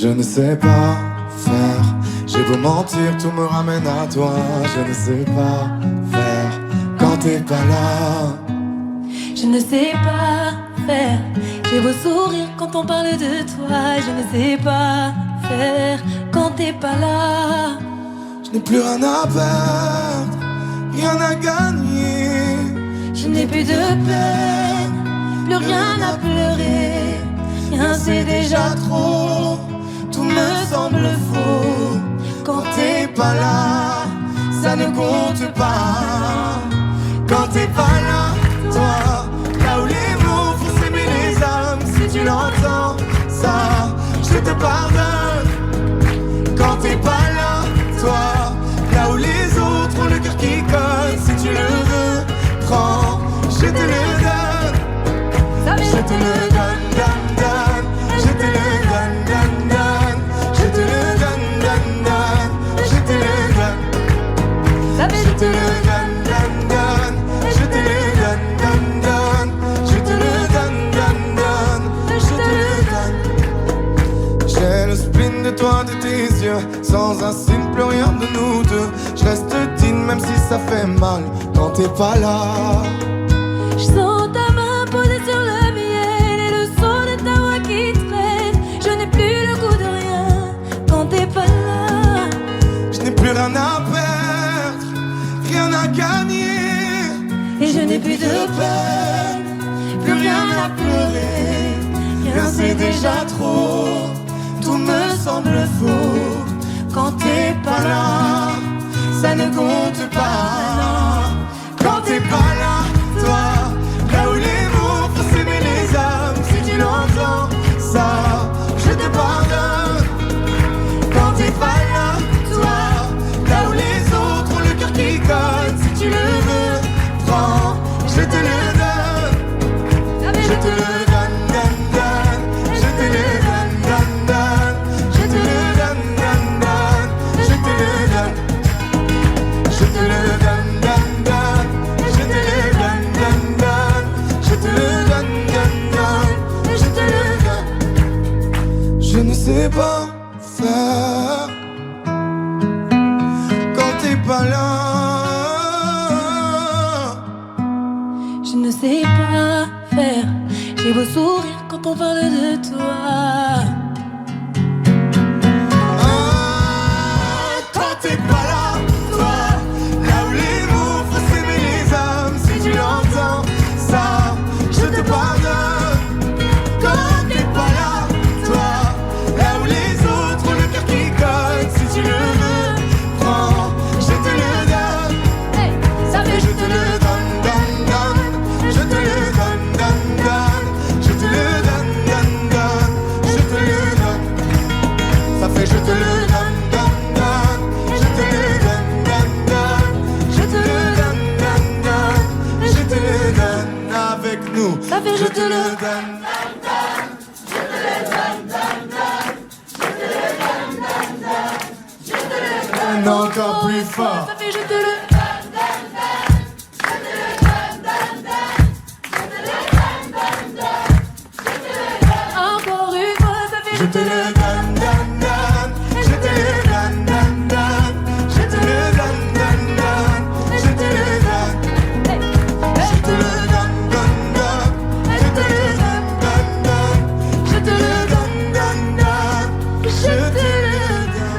Je ne sais pas faire, j'ai beau mentir, tout me ramène à toi. Je ne sais pas faire quand t'es pas là. Je ne sais pas faire, j'ai beau sourire quand on parle de toi. Je ne sais pas faire quand t'es pas là. Je n'ai plus rien à perdre, rien à gagner. Je n'ai plus de peine, plus rien à pleurer. Rien c'est déjà trop, tout me semble faux. Quand t'es pas là, ça ne compte pas. Quand t'es pas là, toi, là où les mots font s'aimer les âmes. Si tu l'entends, ça, je te pardonne. Quand t'es pas là, toi, là où les autres ont le cœur qui colle. Si tu le veux, prends, je te le donne. Je te le donne, donne, donne. Je te le donne, donne, donne. Je te le donne, donne, donne. Je te le donne. Je te le donne, donne, donne. Je te le donne, donne, donne. Je te le donne, donne, donne. Je te le donne. J'ai le spleen de toi, de tes yeux. Sans un signe, plus rien de nous deux. Je reste digne même si ça fait mal. Quand t'es pas là. Je sens ta main posée sur le miel et le son de ta voix qui traîne. Je n'ai plus le goût de rien quand t'es pas là. Je n'ai plus rien à perdre, rien à gagner. Et je n'ai plus de peine, plus rien à pleurer. Rien c'est déjà trop, tout me semble faux. Quand t'es pas là, ça ne compte pas. Quand t'es pas là, toi, là où les mots font s'aimer les âmes. Si tu l'entends, ça, je te pardonne. Quand t'es pas là, toi, là où les autres ont le cœur qui colle. Si tu le veux, prends, je te le donne. Je te le donne, donne, donne. Je te le donne, donne, donne. Je te le donne, donne, donne. Je te le donne. Je te le donne, donne, donne. Je te le donne, donne, donne. Je te le donne, donne, donne. Je te le donne. Je ne sais pas faire quand t'es pas là. Je ne sais pas faire, j'ai beau sourire quand on parle de toi. Quand t'es pas là, toi, là où les mots font s'aimer les âmes. Si tu l'entends, ça, je te pardonne. Quand t'es pas là, toi, là où les autres ont le cœur qui colle. Si tu le veux, prends, je te le donne. Hey, ça fait Je te le donne, donne, donne. Je te le donne, donne, donne. Je te le donne, donne, donne. Je te le donne. Ça fait je te le donne, donne, donne. Je te le donne, donne, donne. Je te le donne, donne, donne. Je te le donne avec nous. Ça fait Je te le donne. Encore plus fort. Ça fait je te le encore une fois, ça fait Je te le donne, donne, donne. Je te le donne, donne, donne. Je te le donne, donne, donne. Je te le donne. Je te le donne, donne, donne. Je te le donne, donne, donne. Je te le donne, donne, donne. Je te le donne.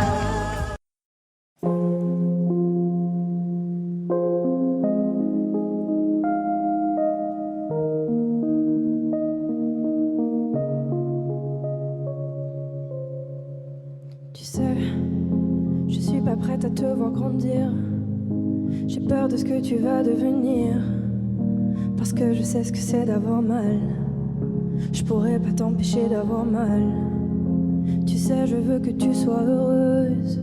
Tu sais, je suis pas prête à te voir grandir. J'ai peur de ce que tu vas devenir. Parce que je sais ce que c'est d'avoir mal. Je pourrais pas t'empêcher d'avoir mal. Tu sais, je veux que tu sois heureuse.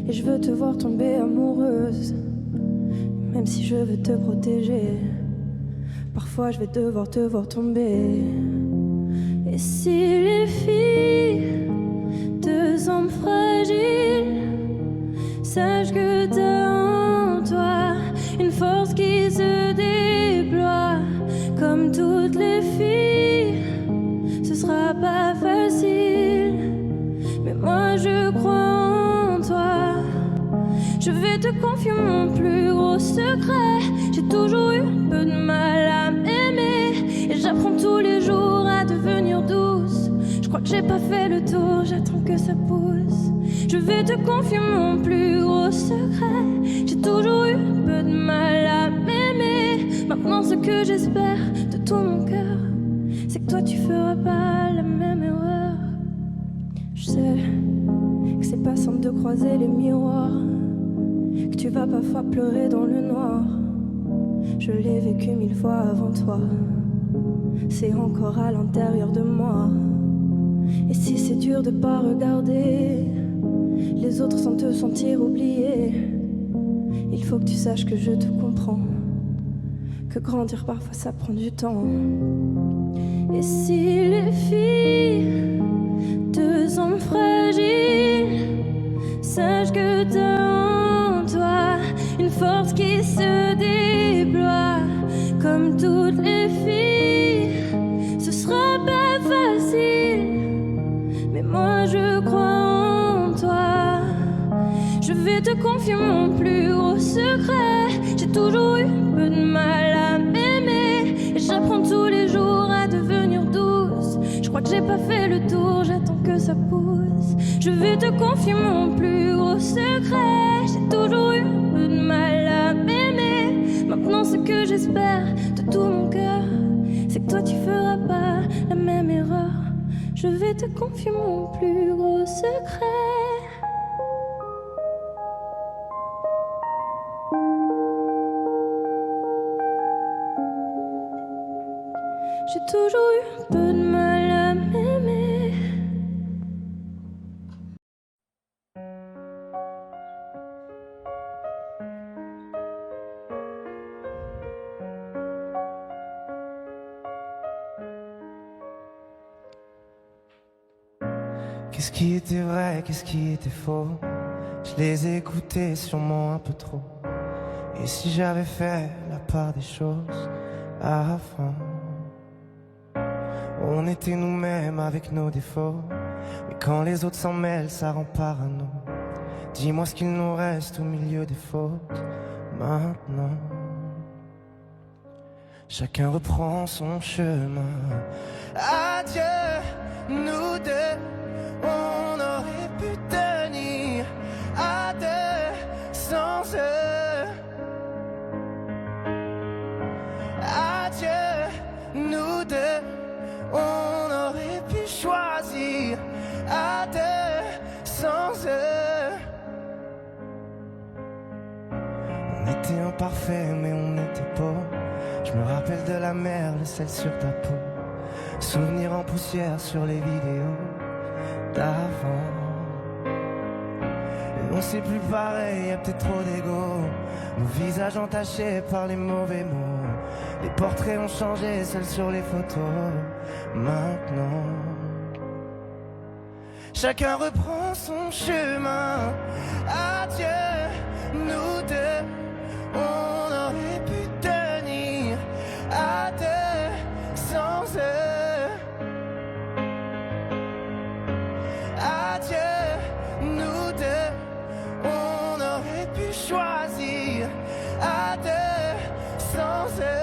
Et je veux te voir tomber amoureuse. Même si je veux te protéger, parfois je vais devoir te voir tomber. Et si les filles te semblent fragiles, sache que t'as en toi une force qui se déploie. Comme toutes les filles, ce sera pas facile, Je vais te confier mon plus gros secret. J'ai toujours eu un peu de mal à m'aimer, et j'apprends tous les jours à devenir douce. Je crois que j'ai pas fait le tour, j'attends que ça pousse. Je vais te confier mon plus gros secret. J'ai toujours eu un peu de mal à m'aimer. Maintenant ce que j'espère de tout mon cœur, c'est que toi tu feras pas la même erreur. Je sais que c'est pas simple de croiser les miroirs, que tu vas parfois pleurer dans le noir. Je l'ai vécu 1000 fois avant toi, c'est encore à l'intérieur de moi. Et si c'est dur de pas regarder les autres sans te sentir oublié, il faut que tu saches que je te comprends, que grandir parfois ça prend du temps. Et si les filles te semblent fragiles, sache que t'as en toi une force qui se déploie. Comme toutes les filles, ce sera pas facile, mais moi je crois en toi. Je vais te confier mon plus gros secret. J'ai toujours eu un peu de mal à m'aimer, et j'apprends tous les jours à devenir douce. Je crois que j'ai pas fait le tour, j'attends que ça pousse. Je vais te confier mon plus gros secret. J'ai toujours eu un peu de mal à m'aimer. Maintenant ce que j'espère de tout mon cœur, c'est que toi tu feras pas la même erreur. Je vais te confier mon plus gros secret. J'ai toujours eu un peu de mal à m'aimer. Qu'est-ce qui était vrai, qu'est-ce qui était faux? Je les ai écoutés sûrement un peu trop. Et si j'avais fait la part des choses avant? On était nous-mêmes avec nos défauts, mais quand les autres s'en mêlent, ça rend parano. Dis-moi ce qu'il nous reste au milieu des fautes maintenant. Chacun reprend son chemin. Adieu, nous deux, on aurait pu tenir à deux sans eux. Adieu, nous deux, on aurait pu choisir à deux sans eux. On était imparfaits mais on était beaux. Je me rappelle de la mer, le sel sur ta peau. Souvenirs en poussière sur les vidéos d'avant. Et on sait plus pareil, y'a peut-être trop d'ego. Nos visages entachés par les mauvais mots. Les portraits ont changé, seuls sur les photos. Maintenant, chacun reprend son chemin. Adieu, nous deux, on aurait pu tenir à deux sans eux. Adieu, nous deux, on aurait pu choisir à deux sans eux.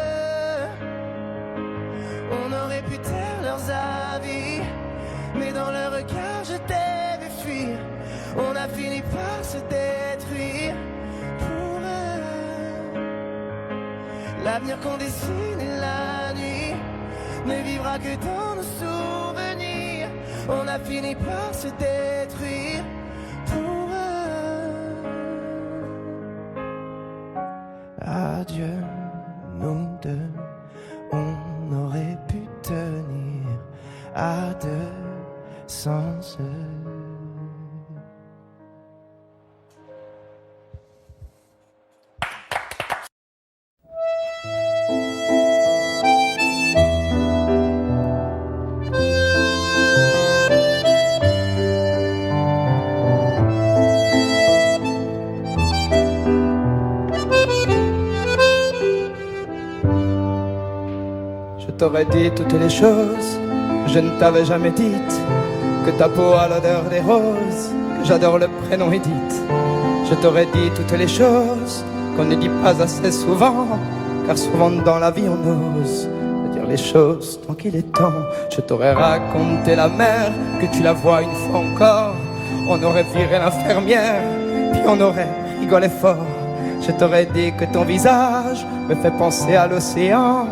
On aurait pu taire leurs avis, mais dans leur regard je t'ai vu fuir. On a fini par se détruire pour eux. L'avenir qu'on dessine et la nuit ne vivra que dans nos souvenirs. On a fini par se détruire pour eux. Adieu, nous deux, on aurait pu tenir à deux sans eux. Je t'aurais dit toutes les choses, je ne t'avais jamais dites que ta peau a l'odeur des roses, que j'adore le prénom Edith. Je t'aurais dit toutes les choses qu'on ne dit pas assez souvent, car souvent dans la vie on ose dire les choses tant qu'il est temps. Je t'aurais raconté la mer, que tu la vois une fois encore. On aurait viré l'infirmière, puis on aurait rigolé fort. Je t'aurais dit que ton visage me fait penser à l'océan,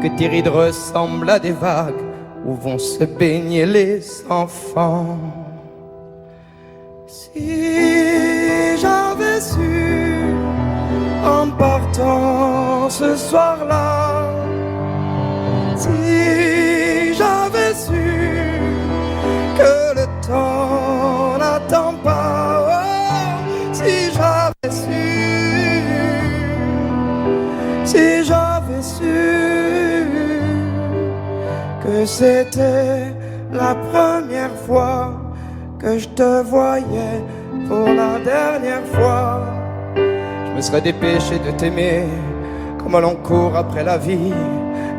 que tes rides ressemblent à des vagues où vont se baigner les enfants. Si j'avais su en partant ce soir-là, si j'avais su que le temps n'attend pas, oh, si j'avais su, si j'avais su que c'était la première fois que je te voyais pour la dernière fois, je me serais dépêché de t'aimer comme l'on court après la vie,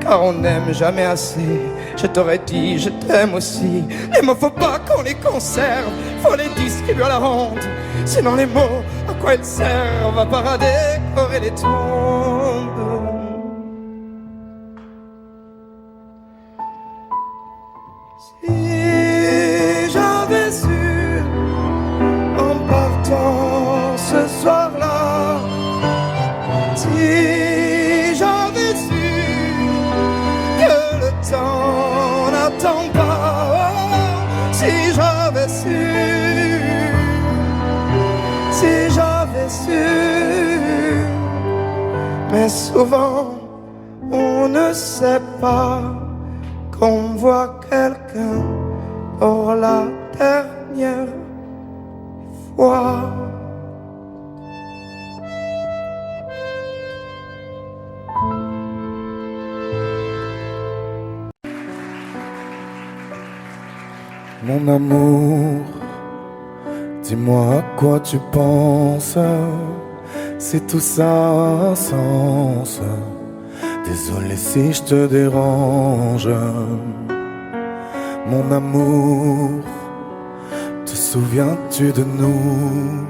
car on n'aime jamais assez. Je t'aurais dit je t'aime aussi. Les mots faut pas qu'on les conserve, faut les distribuer à la ronde, sinon les mots à quoi ils servent? À part à décorer les tombes. Si j'avais su en partant ce soir-là, si j'avais su que le temps n'attend pas, oh, si j'avais su, si j'avais su. Mais souvent on ne sait pas qu'on voit quelqu'un pour la dernière fois. Mon amour, dis-moi à quoi tu penses, si tout ça a un sens. Désolé si je te dérange. Mon amour, te souviens-tu de nous,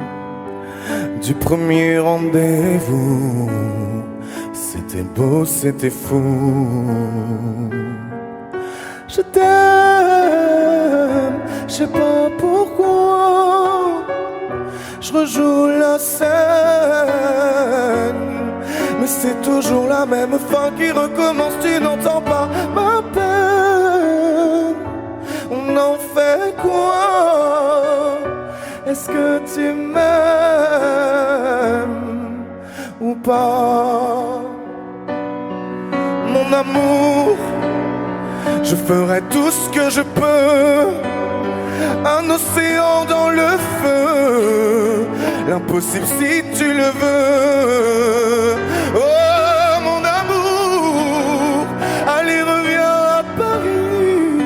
du premier rendez-vous? C'était beau, c'était fou. Je t'aime, je sais pas pourquoi. Je rejoue la scène, mais c'est toujours la même fin qui recommence. Tu n'entends pas ma peine. On en fait quoi? Est-ce que tu m'aimes ou pas? Mon amour, je ferai tout ce que je peux. Un océan dans le feu, l'impossible si tu le veux. Oh mon amour, allez reviens à Paris,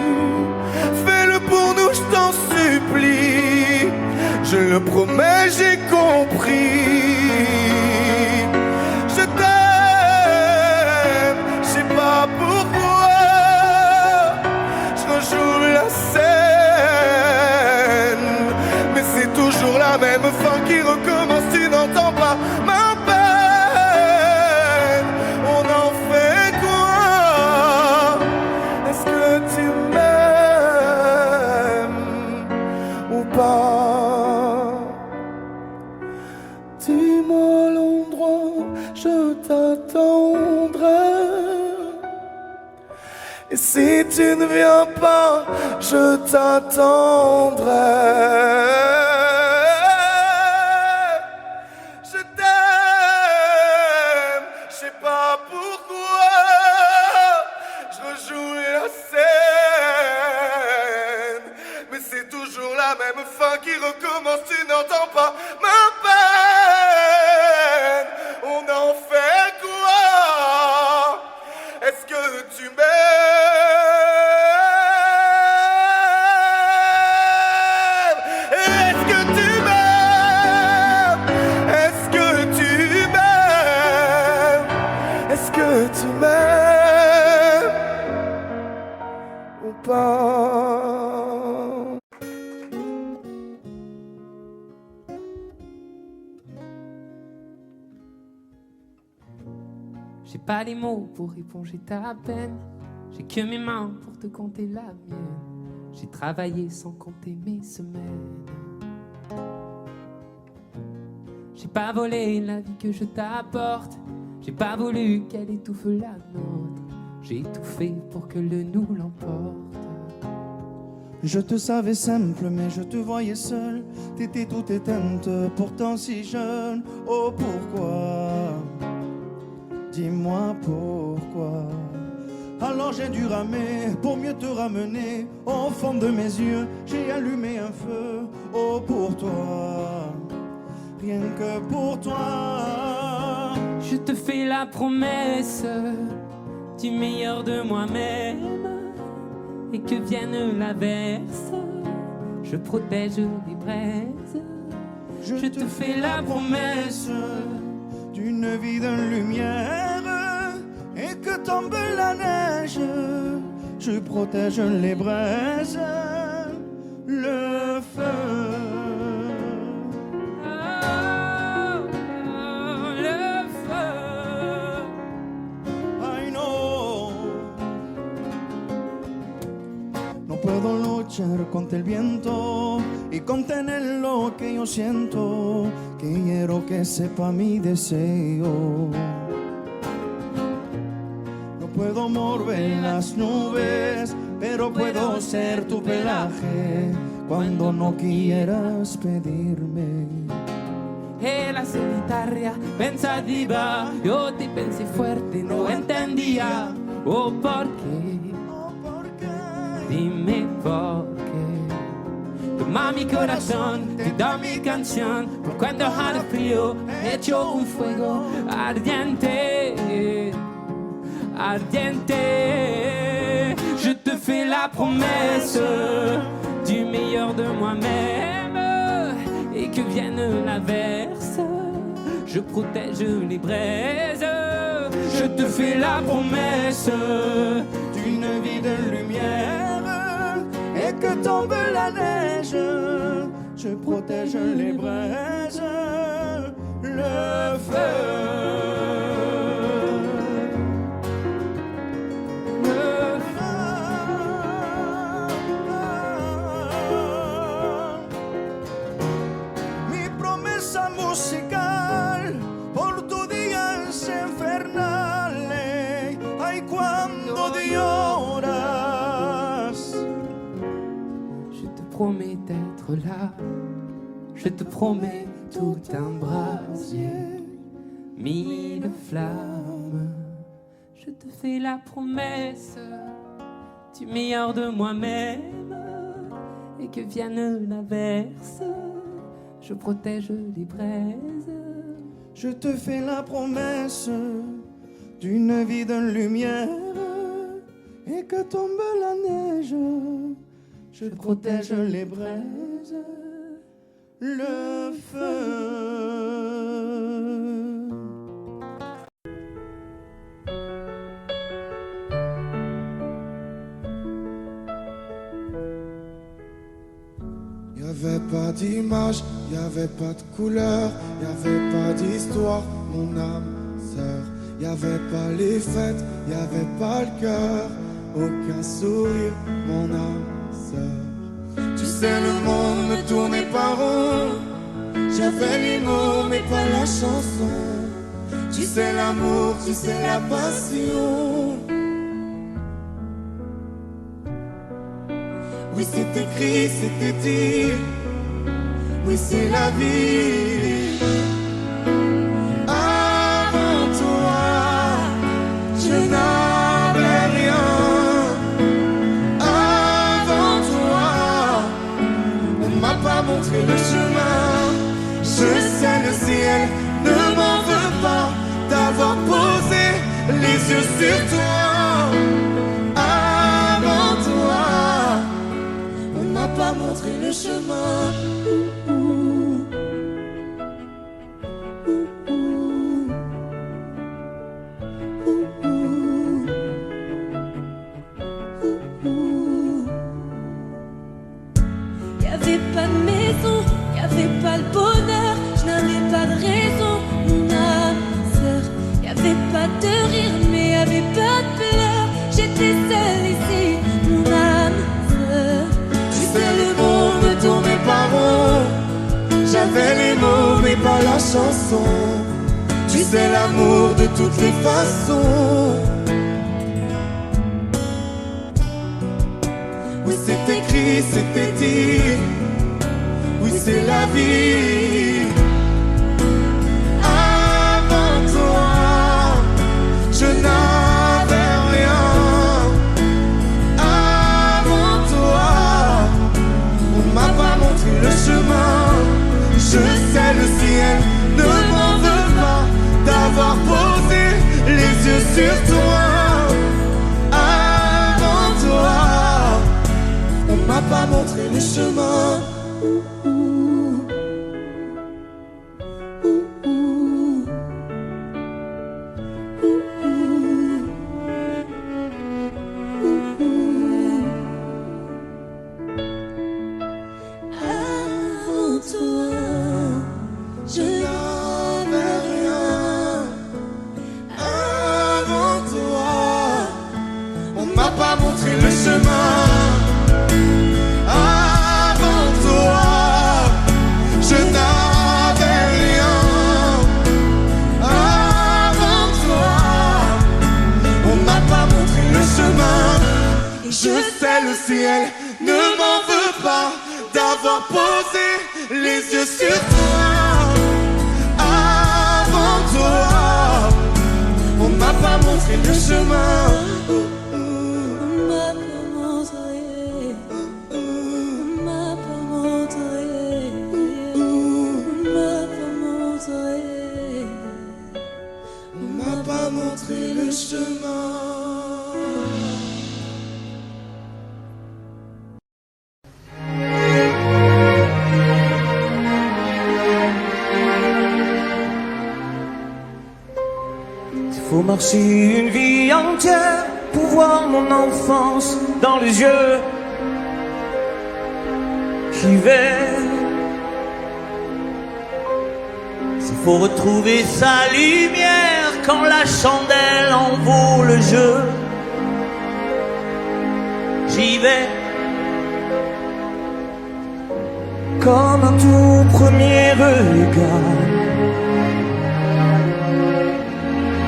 fais-le pour nous, je t'en supplie. Je le promets, j'ai compris. Je t'aime, je sais pas pourquoi. Je rejoue la scène, mais c'est toujours la même fin qui recommence. Tu n'entends pas ma peine. On en fait quoi? Est-ce que tu m'aimes ou pas? Dis-moi l'endroit, je t'attendrai. Et si tu ne viens pas, je t'attendrai. Je t'aime, je sais pas pourquoi. Je rejoue la scène, mais c'est toujours la même fin qui recommence. Tu n'entends pas ma peine. On en fait quoi? Est-ce que tu m'aimes? Est-ce que tu m'aimes? Est-ce que tu m'aimes? Est-ce que tu m'aimes ou pas? J'ai pas les mots pour éponger ta peine. J'ai que mes mains pour te compter la mienne. J'ai travaillé sans compter mes semaines. J'ai pas volé la vie que je t'apporte. J'ai pas voulu qu'elle étouffe la nôtre. J'ai tout fait pour que le nous l'emporte. Je te savais simple, mais je te voyais seul. T'étais toute éteinte, pourtant si jeune. Oh pourquoi? Dis-moi pourquoi. Alors j'ai dû ramer pour mieux te ramener. Au fond de mes yeux, j'ai allumé un feu. Oh pour toi, rien que pour toi. Je te fais la promesse du meilleur de moi-même. Et que vienne l'averse, je protège les braises. Je te fais la promesse d'une vie de lumière. Et que tombe la neige, je protège les braises, le feu. Le feu. I know. No puedo luchar contra el viento y contener lo que yo siento, que quiero que sepa mi deseo. Puedo mover las nubes, pero puedo ser tu pelaje cuando no quieras pedirme. Era solitaria, pensativa, yo te pensé fuerte, no entendía. Oh, ¿por qué? Dime por qué. Toma mi corazón, te da mi canción, por cuando haga frío, hecho un fuego ardiente. Ardiente, je te fais la promesse du meilleur de moi-même. Et que vienne l'averse, je protège les braises. Je te fais la promesse d'une vie de lumière. Et que tombe la neige, je protège les braises, le feu. Musical por tu días infernales. Ay, cuando lloras. Je te promets d'être là. Je te promets tout un brasier, mille flammes. Je te fais la promesse du meilleur de moi-même. Et que vienne l'averse, je protège les braises. Je te fais la promesse d'une vie de lumière. Et que tombe la neige, je protège les braises, le feu. Y'avait pas d'image, y'avait pas de couleur, y'avait pas d'histoire, mon âme sœur. Y'avait pas les fêtes, y'avait pas le cœur, aucun sourire, mon âme sœur. Tu sais, le monde ne tournait pas rond. J'avais les mots, mais pas la chanson. Tu sais l'amour, tu sais la passion. Oui, c'est écrit, c'était dit. Oui, c'est la vie. Avant toi, je n'avais rien. Avant toi, on m'a pas montré le chemin. Je sais, le ciel ne m'en veut pas d'avoir posé les yeux sur toi. Avant toi, on m'a pas montré le chemin. Y'avait pas de maison, y'avait pas le bonheur, je n'avais pas de raison, mon âme sœur. Y'avait pas de rire, mais avait pas de pleurs. J'étais seule ici, mon âme sœur. Tu sais le monde ne tournait pas rond. J'avais les mots mais pas la chanson. Tu sais l'amour de toutes les façons. Oui c'est écrit, c'était dit. Oui c'est la vie. Avant toi, je n'avais rien. Avant toi, on m'a pas montré le chemin. Je sais le ciel ne m'en veut pas d'avoir posé les yeux sur toi. Avant toi, on m'a pas montré le chemin. Le ciel ne m'en veut pas d'avoir posé les yeux sur toi. Avant toi, on m'a pas montré le chemin. On m'a pas montré. On m'a pas montré. On m'a pas montré. On m'a pas montré le chemin. Faut marcher une vie entière pour voir mon enfance dans les yeux. J'y vais. S'il faut retrouver sa lumière quand la chandelle en vaut le jeu. J'y vais. Comme un tout premier regard.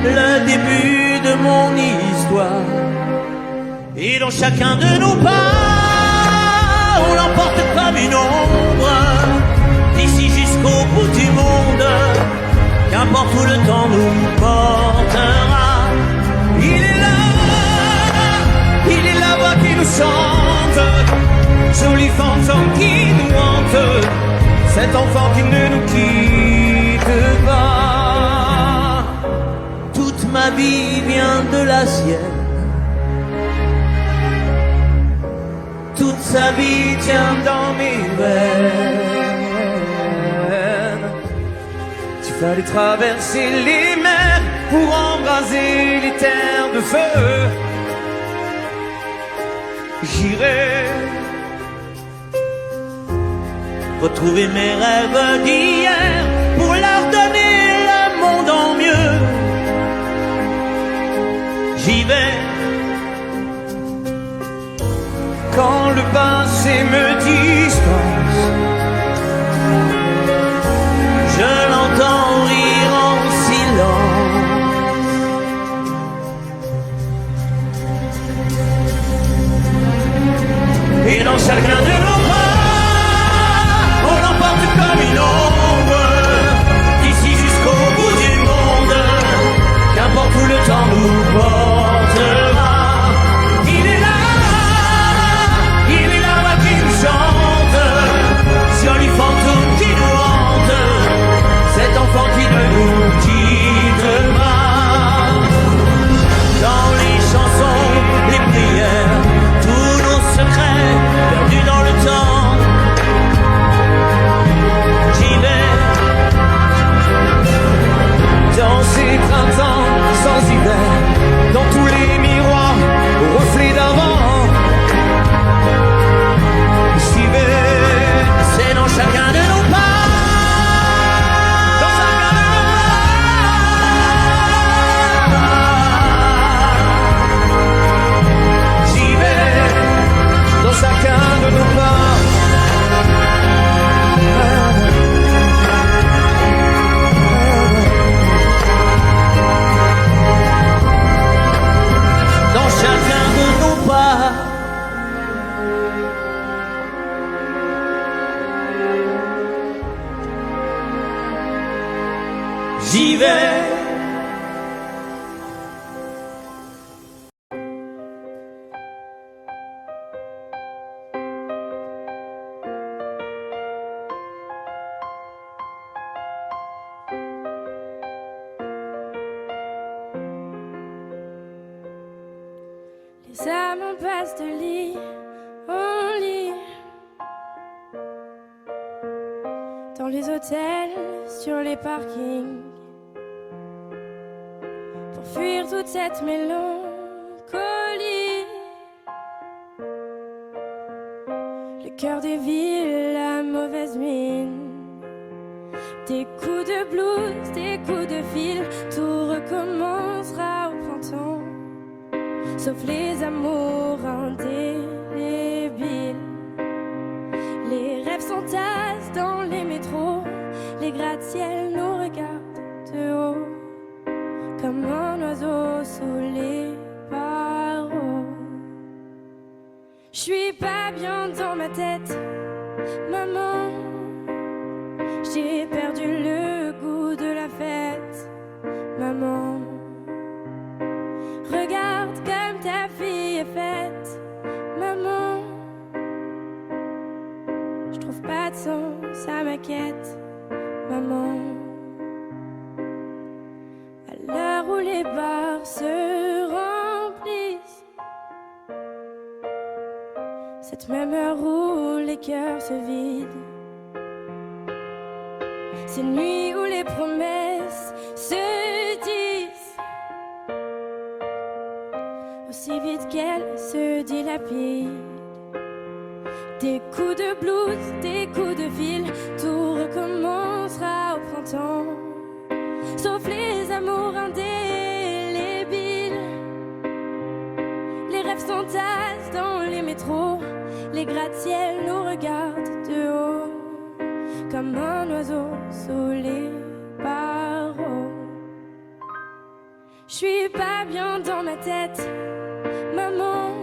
Le début de mon histoire. Et dans chacun de nos pas, on l'emporte comme une ombre, d'ici jusqu'au bout du monde. Qu'importe où le temps nous portera, il est la voix qui nous chante, joli fantôme qui nous hante, cet enfant qui ne nous quitte pas. Ma vie vient de la sienne. Toute sa vie tient dans mes veines. Tu fallait traverser les mers pour embraser les terres de feu. J'irai retrouver mes rêves d'hier pour leur donner le monde en mieux. J'y vais. Quand le passé me dispense, je l'entends rire en silence. Et dans chacun de nos pas, on l'emporte comme une ombre, d'ici jusqu'au bout du monde. Qu'importe où le temps nous portera, il est là, la voix qui nous chante, Les amants passent de lit en lit, dans les hôtels, sur les parkings, pour fuir toute cette mélancolie. Le cœur des villes, la mauvaise mine, des coups de blues, des coups de fil, tout recommencera au printemps, sauf les amours indélébiles. Les rêves s'entassent dans les métros, les gratte-ciels nous regardent de haut, comme un oiseau sous les barreaux. J'suis pas bien dans ma tête, maman. J'ai perdu le goût de la fête, maman. Regarde comme ta fille est faite, maman. Je trouve pas de sens à ma quête, maman. À l'heure où les bars se remplissent, cette même heure où les cœurs se vident, ces nuits où les promesses se disent aussi vite qu'elles se dilapident. Des coups de blues, des coups de fil, tout recommencera au printemps, sauf les amours indélébiles. Les rêves s'entassent dans les métros, les gratte-ciels nous regardent de haut, comme un oiseau sous les barreaux. J'suis pas bien dans ma tête, maman.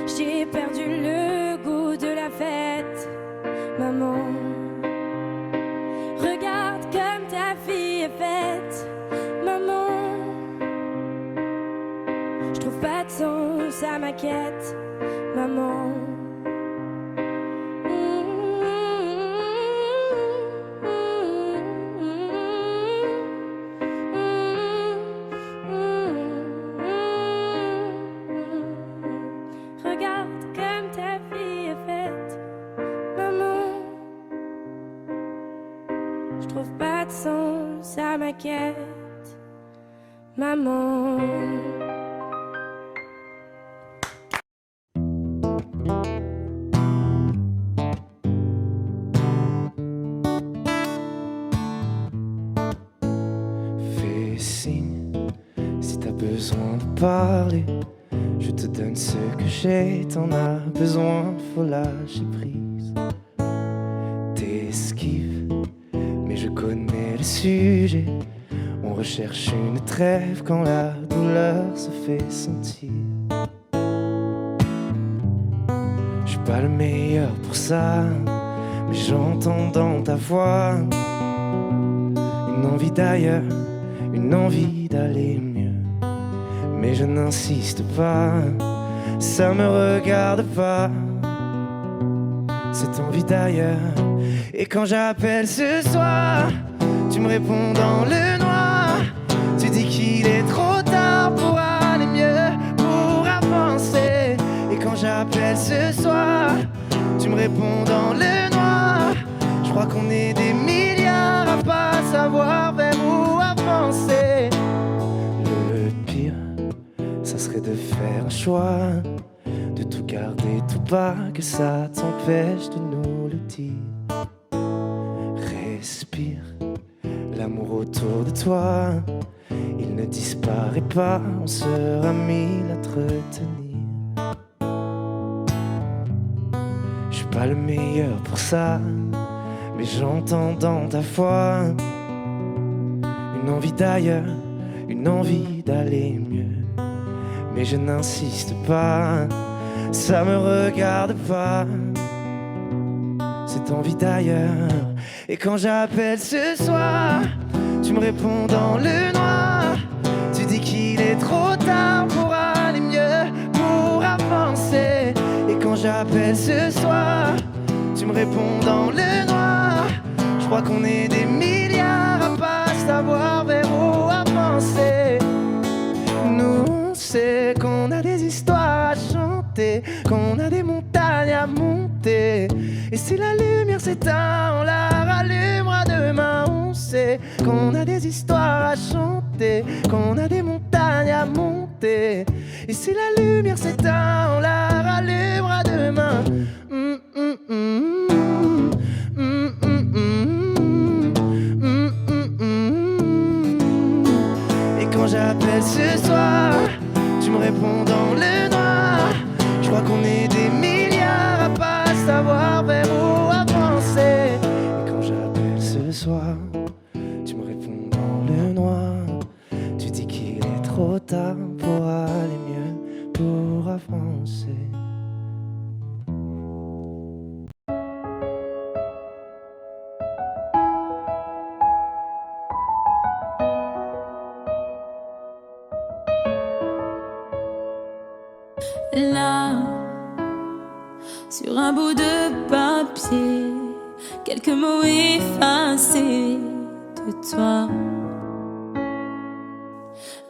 J'ai perdu le goût de la fête, maman. Regarde comme ta fille est faite, maman. J'trouve pas de sens à ma quête, maman. Quête, maman. Fais signe si t'as besoin de parler. Je te donne ce que j'ai, t'en as besoin, faut lâcher prise. T'esquives, mais je connais le sujet. On recherche une trêve quand la douleur se fait sentir. Je suis pas le meilleur pour ça, mais j'entends dans ta voix une envie d'ailleurs, une envie d'aller mieux. Mais je n'insiste pas, ça me regarde pas, cette envie d'ailleurs. Et quand j'appelle ce soir, tu me réponds dans le noir. Tu dis qu'il est trop tard pour aller mieux, pour avancer. Et quand j'appelle ce soir, tu me réponds dans le noir. Je crois qu'on est des milliards à pas savoir vers où avancer. Le pire, ça serait de faire un choix, de tout garder tout bas, que ça t'empêche de nous le dire. Respire, l'amour autour de toi, il ne disparaît pas, on sera mille à te retenir. Je suis pas le meilleur pour ça, mais j'entends dans ta voix une envie d'ailleurs, une envie d'aller mieux. Mais je n'insiste pas, ça me regarde pas, cette envie d'ailleurs. Et quand j'appelle ce soir, tu me réponds dans le noir. Tu dis qu'il est trop tard pour aller mieux, pour avancer. Et quand j'appelle ce soir, tu me réponds dans le noir. Je crois qu'on est des milliards à pas savoir vers où avancer. Nous, on sait qu'on a des chanter, qu'on a des montagnes à monter. Et si la lumière s'éteint, on la rallumera demain. On sait qu'on a des histoires à chanter, qu'on a des montagnes à monter. Et si la lumière s'éteint, on la rallumera demain. Et quand j'appelle ce soir, tu me réponds dans le noir. Je crois qu'on est des milliards à pas savoir vers où avancer. Et quand j'appelle ce soir, tu me réponds dans le noir. Tu dis qu'il est trop tard pour aller mieux, pour avancer. Là, sur un bout de papier, quelques mots effacés de toi.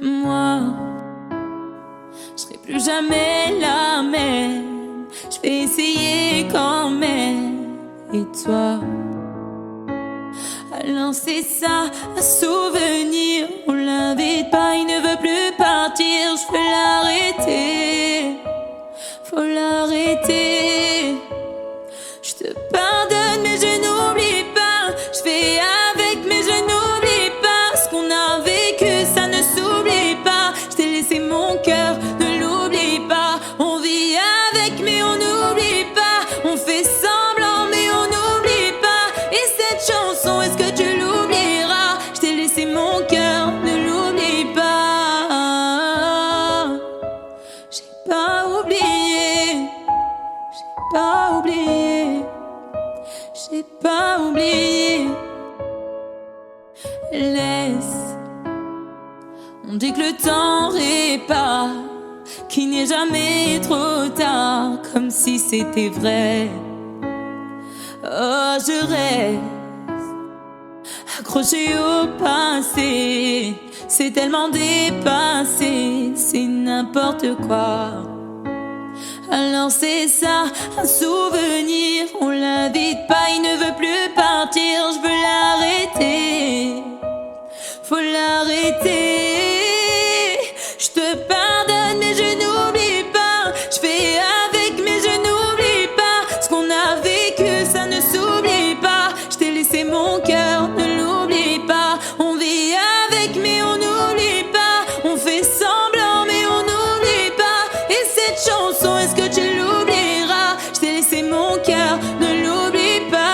Moi, je serai plus jamais la même. Je vais essayer quand même. Et toi, alors c'est ça, un souvenir. On l'invite pas, il ne veut plus partir. Je peux l'arrêter, faut l'arrêter. Je te pardonne mais je n'oublie pas. Je fais avec mais je n'oublie pas. Ce qu'on a vécu ça ne s'oublie pas. Je t'ai laissé mon cœur, ne l'oublie pas. On vit avec mais on n'oublie pas. On fait semblant mais on n'oublie pas. Et cette chanson, est-ce que tu l'oublieras? Je t'ai laissé mon cœur, ne l'oublie pas. J'ai pas oublié, j'ai pas oublié, j'ai pas oublié. Laisse, on dit que le temps répare, qu'il n'est jamais trop tard, comme si c'était vrai. Oh, je reste accroché au passé, c'est tellement dépassé, c'est n'importe quoi. Alors c'est ça, un souvenir, on l'invite pas, il ne veut plus partir. Je veux l'arrêter, faut l'arrêter. Je te pardonne mais je n'oublie pas. Je fais avec mais je n'oublie pas. Ce qu'on a vécu ça ne s'oublie pas. Je t'ai laissé mon cœur, ne l'oublie pas. On vit avec mais on n'oublie pas. On fait semblant mais on n'oublie pas. Et cette chanson, est-ce que tu l'oublieras? Je t'ai laissé mon cœur, ne l'oublie pas.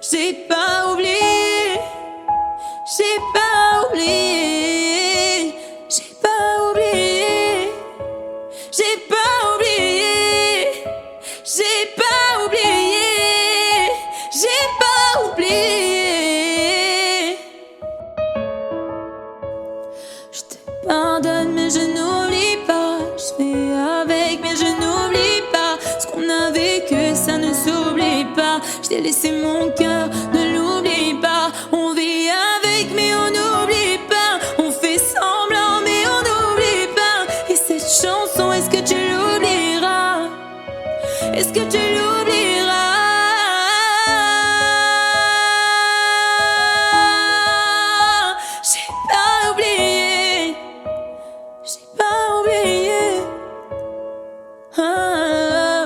J'ai pas oublié, j'ai pas oublié, j'ai pas oublié, j'ai pas oublié, j'ai pas oublié, j'ai pas oublié. Je te pardonne mais je n'oublie pas. Je fais avec mais je n'oublie pas. Ce qu'on a vécu ça ne s'oublie pas. Je t'ai laissé mon cœur, ne l'oublie pas. On vit avec mais on n'oublie pas. On fait semblant mais on n'oublie pas. Et cette chanson, est-ce que tu l'oublieras? Est-ce que tu l'oublieras? J'ai pas oublié, j'ai pas oublié. Ah,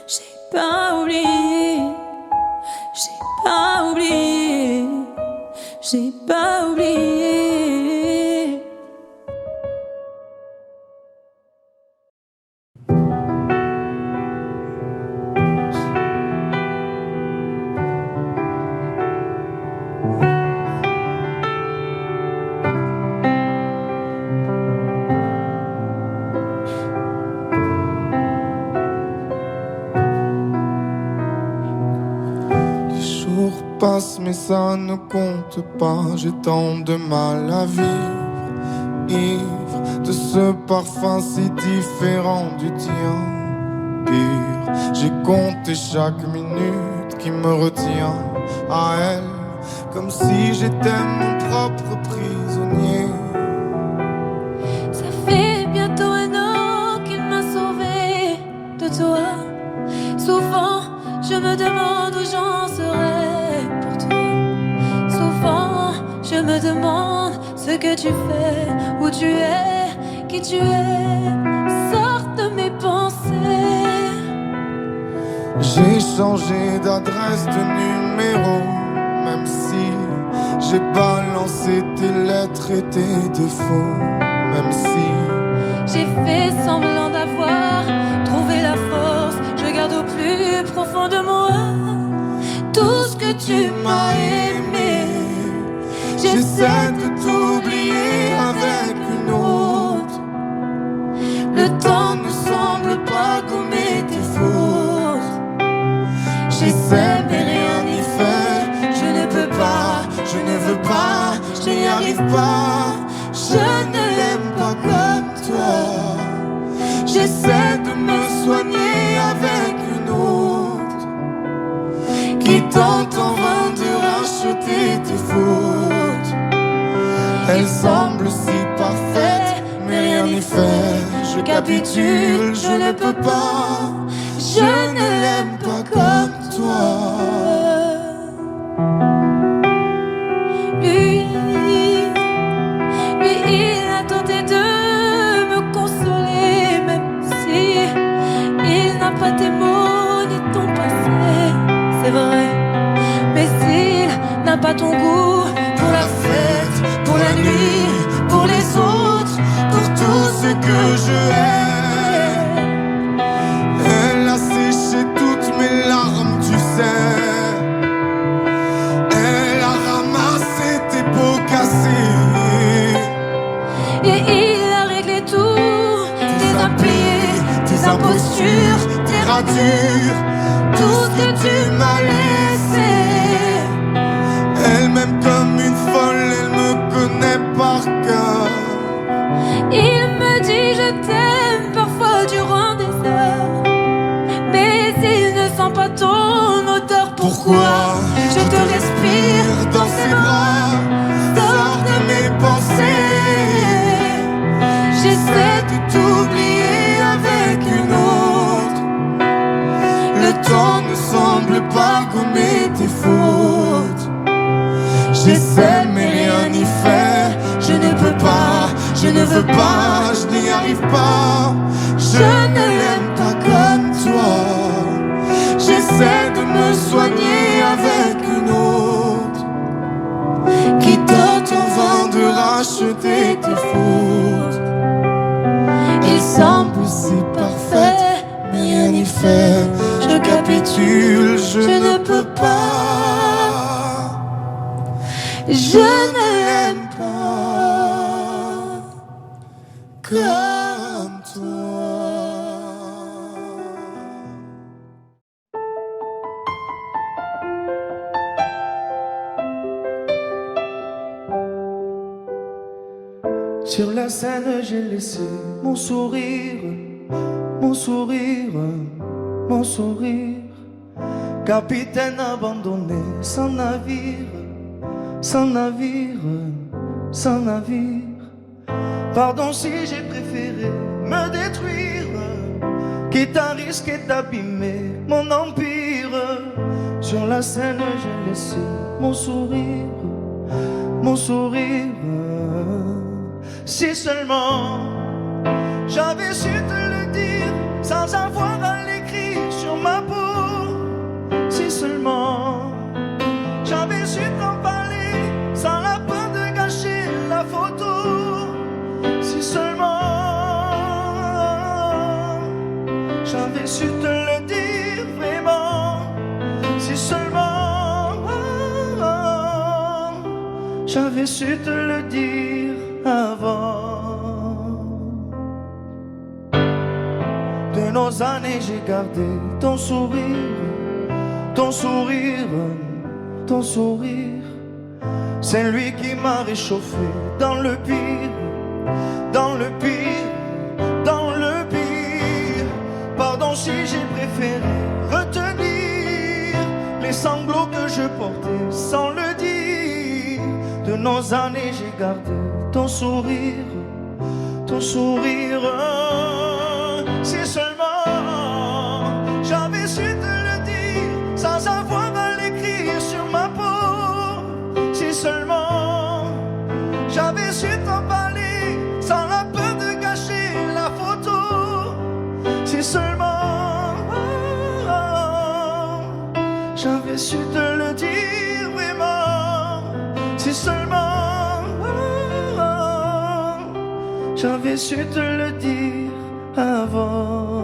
j'ai pas oublié, j'ai pas oublié, j'ai pas oublié. Les jours passent mais ça ne compte pas. J'ai tant de mal à vivre, ivre de ce parfum si différent du tien. Pire, j'ai compté chaque minute qui me retient à elle, comme si j'étais mon propre prisonnier. Ça fait bientôt demande ce que tu fais, où tu es, qui tu es. Sors de mes pensées. J'ai changé d'adresse, de numéro, même si j'ai balancé tes lettres et tes défauts, même si j'ai fait semblant d'avoir trouvé la force. Je garde au plus profond de moi tout ce que tu m'as aimé. J'essaie de t'oublier avec une autre. Le temps ne semble pas gommer tes fautes. J'essaie mais rien n'y fait. Je ne peux pas, je ne veux pas, je n'y arrive pas. Je ne l'aime pas comme toi. J'essaie de me soigner avec une autre qui tente en vain de racheter tes fautes. Elle semble si parfaite, mais rien n'y fait. Je capitule, je ne peux pas. Je ne l'aime pas comme toi. Lui, il a tenté de me consoler, même si il n'a pas tes mots ni ton passé. C'est vrai, mais s'il n'a pas ton goût pour la fête, pour la nuit, pour les autres, pour tout ce que je hais. elle a séché toutes mes larmes, tu sais. Elle a ramassé tes pots cassés. Et il a réglé tout, tes impayés, tes impostures, tes ratures, tout ce que tu m'as laissé. Elle m'aime comme une folle, elle me connaît par cœur. Il me dit je t'aime parfois durant des heures, mais il ne sent pas ton odeur. Pourquoi je te respire dans ses bras, sors de mes pensées. J'essaie de t'oublier avec une autre. Le temps ne semble pas gommer tes fautes. J'essaie mais rien n'y fait. Je ne peux pas, je ne veux pas, je n'y arrive pas. Je ne l'aime pas comme toi. J'essaie de me soigner avec une autre qui tente en vain de racheter tes fautes. Il semble si parfait, mais rien n'y fait. Je capitule, je ne peux pas. Je ne l'aime pas comme toi. Sur la scène, j'ai laissé mon sourire, mon sourire, mon sourire. Capitaine abandonné, sans navire, sans navire, sans navire. Pardon si j'ai préféré me détruire, quitte à risquer d'abîmer mon empire. Sur la scène, j'ai laissé mon sourire, mon sourire. Si seulement j'avais su te le dire sans avoir à l'écrire sur ma peau. Si seulement j'avais su t'en parler sans la peur de gâcher la photo. Si seulement j'avais su te le dire vraiment. Si seulement j'avais su te le dire avant. De nos années j'ai gardé ton sourire, ton sourire, ton sourire. C'est lui qui m'a réchauffé dans le pire, dans le pire, dans le pire. Pardon si j'ai préféré retenir les sanglots que je portais sans le dire. De nos années j'ai gardé ton sourire, ton sourire. Si seulement j'avais su te le dire sans avoir à l'écrire sur ma peau. Si seulement j'avais su t'en parler sans la peur de gâcher la photo. Si seulement j'avais su te le dire vraiment. Si seulement j'avais su te le dire avant.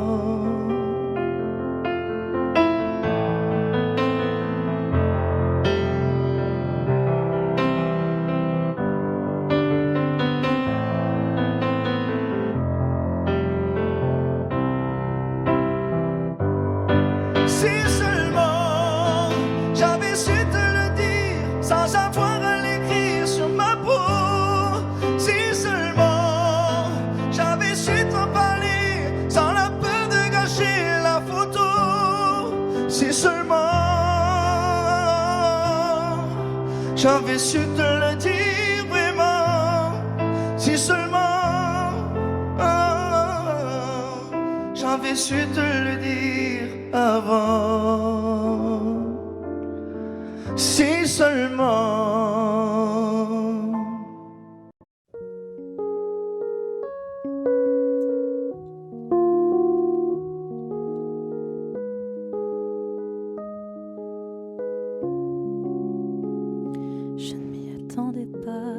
Si seulement j'avais su te le dire sans avoir à l'écrire sur ma peau. Si seulement j'avais su t'en parler sans la peur de gâcher la photo. Si seulement j'avais su te le dire vraiment. Si seulement j'avais su te le dire avant. Si seulement. Je ne m'y attendais pas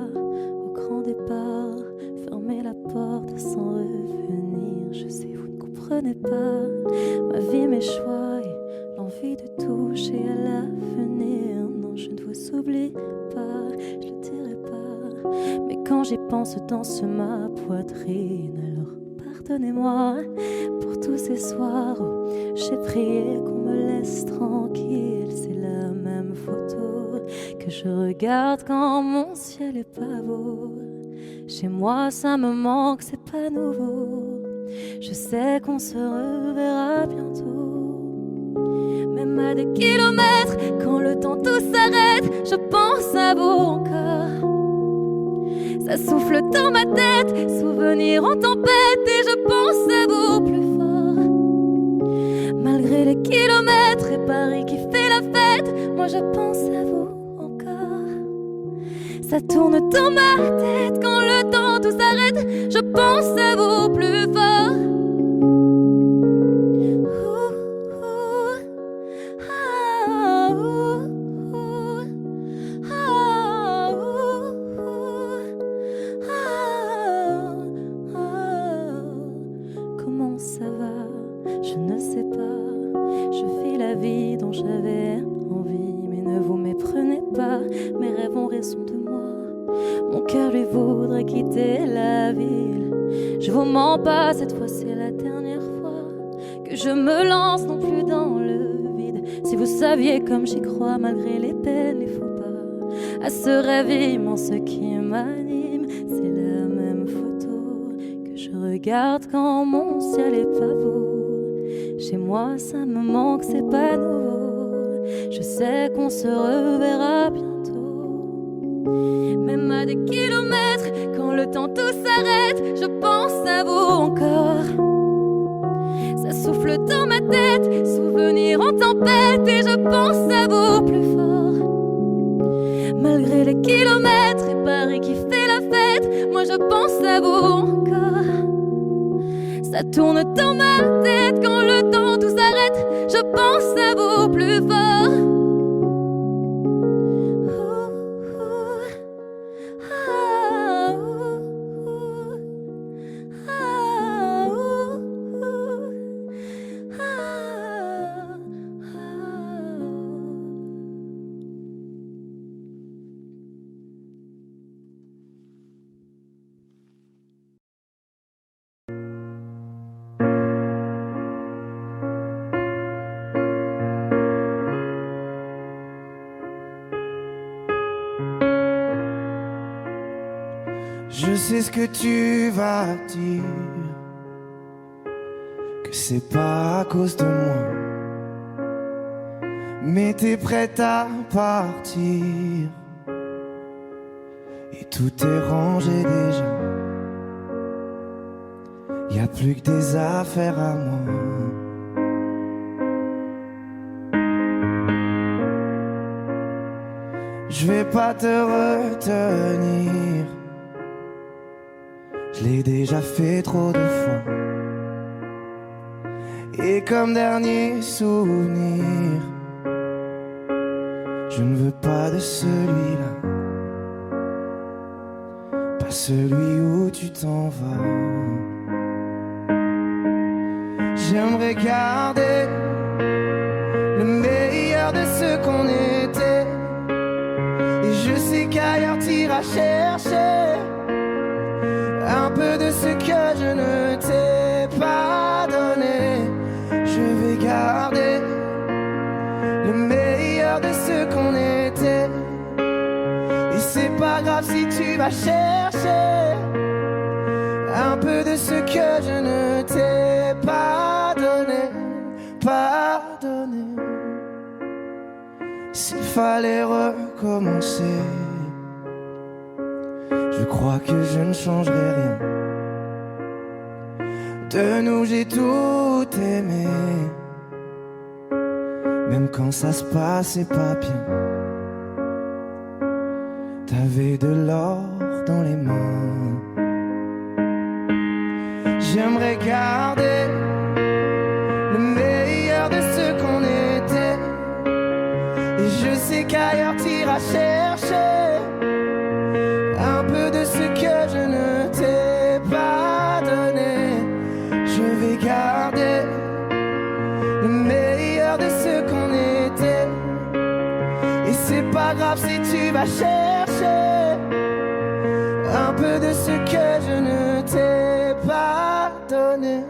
au grand départ. Fermer la porte sans revenir. Je sais, vous ne comprenez pas ma vie, mes choix et l'envie de toucher à l'avenir. Non, je ne vous oublie pas, je le dirai pas. Mais quand j'y pense, danse ma poitrine. Alors pardonnez-moi pour tous ces soirs où j'ai prié qu'on me laisse tranquille. C'est la même photo que je regarde quand mon ciel est pas beau. Chez moi ça me manque, c'est pas nouveau. Je sais qu'on se reverra bientôt. Même à des kilomètres, quand le temps tout s'arrête, je pense à vous encore. Ça souffle dans ma tête, souvenirs en tempête, et je pense à vous plus fort. Malgré les kilomètres et Paris qui fait la fête, moi je pense à vous encore. Ça tourne dans ma tête quand le temps tout s'arrête, je pense à vous plus fort. Comment ça va? Je ne sais pas. Je vis la vie dont j'avais envie, mais ne vous méprenez pas. Mes rêves ont raison de moi. Mon cœur lui voudrait quitter la ville. Je vous mens pas, cette fois c'est la dernière fois que je me lance non plus dans le vide. Si vous saviez comme j'y crois malgré les peines, les faux pas, à ce rêve immense qui m'anime, c'est la même photo que je regarde quand mon ciel est pas beau. Chez moi ça me manque, c'est pas nouveau. Je sais qu'on se reverra bientôt. Même à des kilomètres, quand le temps tout s'arrête, je pense à vous encore. Ça souffle dans ma tête, souvenirs en tempête, et je pense à vous plus fort. Malgré les kilomètres et Paris qui fait la fête, moi je pense à vous encore. Ça tourne dans ma tête quand le temps tout s'arrête, je pense à vous plus fort. Je sais ce que tu vas dire, que c'est pas à cause de moi, mais t'es prête à partir et tout est rangé déjà. Y a plus que des affaires à moi. Je vais pas te retenir, Je l'ai déjà fait trop de fois. Et comme dernier souvenir, je ne veux pas de celui-là, pas celui où tu t'en vas. J'aimerais garder le meilleur de ce qu'on était. Et je sais qu'ailleurs t'iras chercher un peu de ce que je ne t'ai pas donné. Je vais garder le meilleur de ce qu'on était. Et c'est pas grave si tu vas chercher un peu de ce que je ne t'ai pas donné, pas donné. S'il fallait recommencer, je crois que je ne changerai rien. De nous j'ai tout aimé, même quand ça se passait pas bien. T'avais de l'or dans les mains. J'aimerais garder le meilleur de ce qu'on était. Et je sais qu'ailleurs t'iras chercher un peu de ce que je ne t'ai pas donné. Je vais garder le meilleur de ce qu'on était. Et c'est pas grave si tu vas chercher un peu de ce que je ne t'ai pas donné,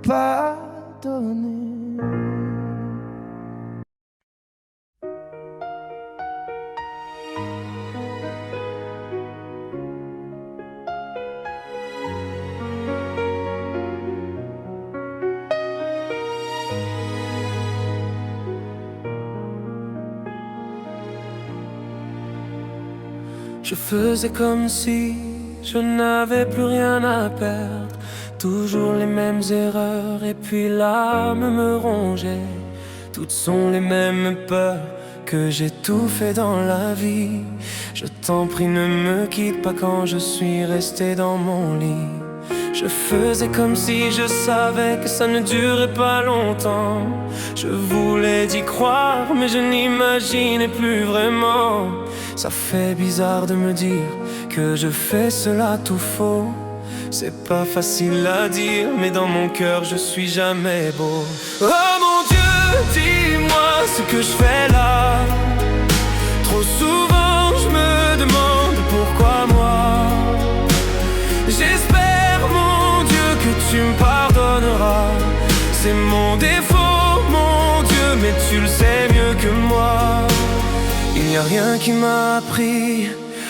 pas donné. Je faisais comme si je n'avais plus rien à perdre. Toujours les mêmes erreurs et puis l'âme me rongeait. Toutes sont les mêmes peurs que j'ai tout fait dans la vie. Je t'en prie ne me quitte pas quand je suis resté dans mon lit. Je faisais comme si je savais que ça ne durait pas longtemps. Je voulais d'y croire mais je n'imaginais plus vraiment. Ça fait bizarre de me dire que je fais cela tout faux. C'est pas facile à dire mais dans mon cœur je suis jamais beau. Oh mon Dieu, dis-moi ce que je fais là. Trop souvent je me demande pourquoi moi. J'espère mon Dieu que tu me pardonneras. C'est mon défaut mon Dieu mais tu le sais mieux que moi. Il n'y a rien qui m'a appris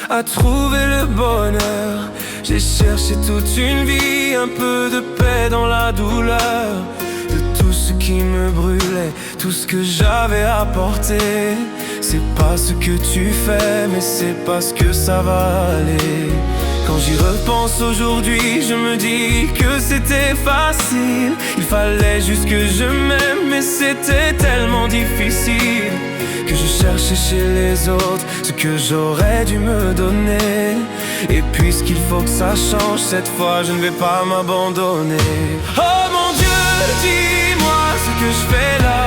à trouver le bonheur. J'ai cherché toute une vie, un peu de paix dans la douleur. De tout ce qui me brûlait, tout ce que j'avais apporté. C'est pas ce que tu fais, mais c'est parce que ça va aller. Quand j'y repense aujourd'hui, je me dis que c'était facile. Il fallait juste que je m'aime, mais c'était tellement difficile. Que je cherchais chez les autres ce que j'aurais dû me donner. Et puisqu'il faut que ça change, cette fois je ne vais pas m'abandonner. Oh mon Dieu, dis-moi ce que je fais là.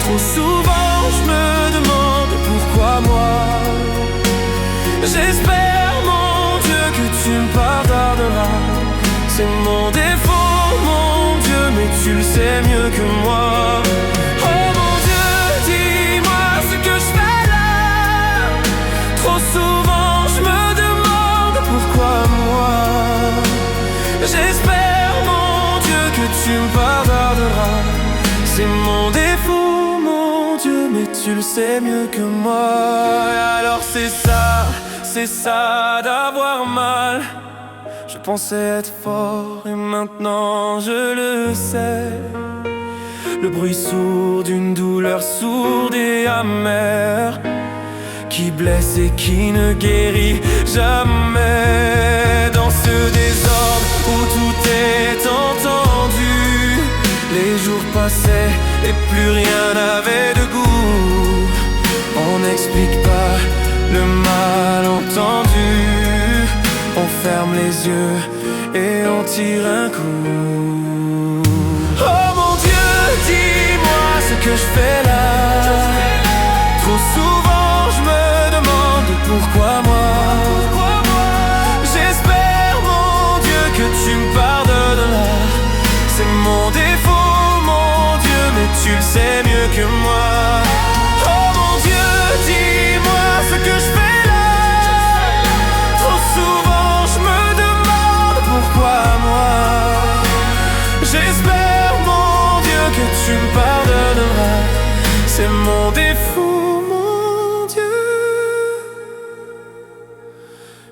Trop souvent je me demande pourquoi moi. J'espère mon Dieu que tu me pardonneras. C'est mon défaut mon Dieu mais tu le sais mieux que moi. J'espère mon Dieu que tu me pardonneras. C'est mon défaut mon Dieu mais tu le sais mieux que moi. Et alors c'est ça d'avoir mal. Je pensais être fort et maintenant je le sais. Le bruit sourd d'une douleur sourde et amère, qui blesse et qui ne guérit jamais. Dans ce désordre où tout est entendu, les jours passaient et plus rien n'avait de goût. On n'explique pas le malentendu, on ferme les yeux et on tire un coup. Oh mon Dieu, dis-moi ce que je fais là. Trop souvent je me demande pourquoi moi. J'espère mon Dieu que tu me pardonneras. C'est mon défaut mon Dieu, mais tu le sais mieux que moi. Oh mon Dieu, dis-moi ce que je fais là. Trop souvent je me demande pourquoi moi. J'espère mon Dieu que tu me pardonneras. C'est mon défaut mon Dieu,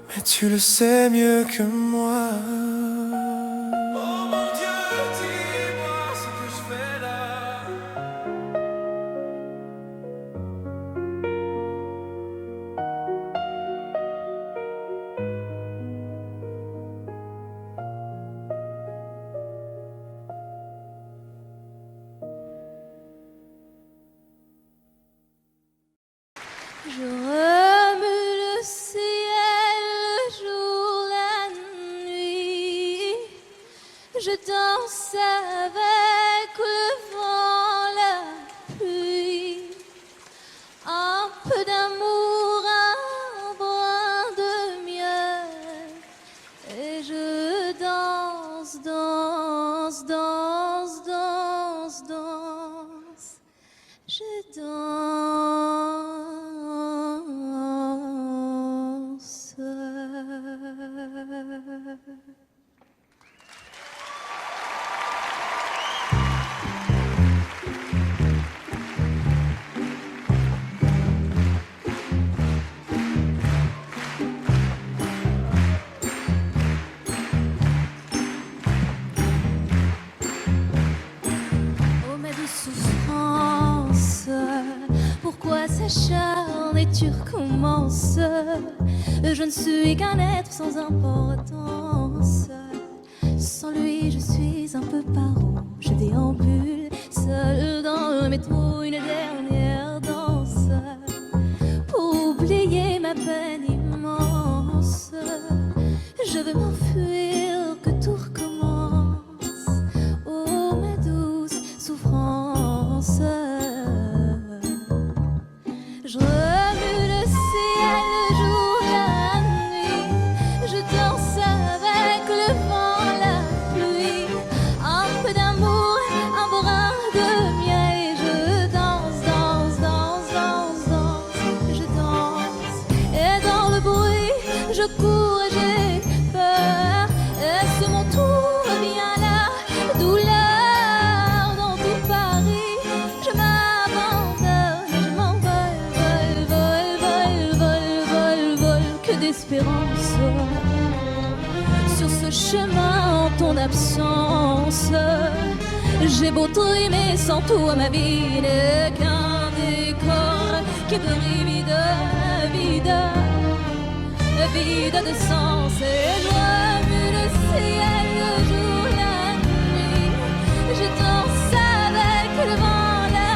mais tu le sais mieux que moi. Oh mon Dieu, dis-moi ce que je fais là. Je remue le ciel, le jour, la nuit. Je danse avec le vent, la pluie. Un peu d'amour, un brin de miel. Et je danse, danse, danse, danse, danse. Je danse. Oh ma douce souffrance, pourquoi s'acharne et tu recommences? Je ne suis qu'un être sans importance. Sans lui je suis un peu paro. Je déambule seul dans le métro, une dernière danse pour oublier ma peine immense. Je veux m'enfuir, que tout recommence. Oh ma douce souffrance. Je remue le ciel, le jour, la nuit. Je danse avec le vent, la pluie. Un peu d'amour, un brin de miel. Et je danse, danse, danse, danse, danse. Je danse. Et dans le bruit, je cours et j'ai peur. Est-ce mon tour vient là? Douleur dans tout Paris. Je m'abandonne et je m'envole, vol, vol, vol, vol, vol, vol. Que d'espérance sur ce chemin en ton absence. J'ai beau trimer sans toi, ma vie n'est qu'un décor qui brille vide, vide, vide de sens. Et je remue le ciel, le jour, la nuit. Je danse avec le vent, la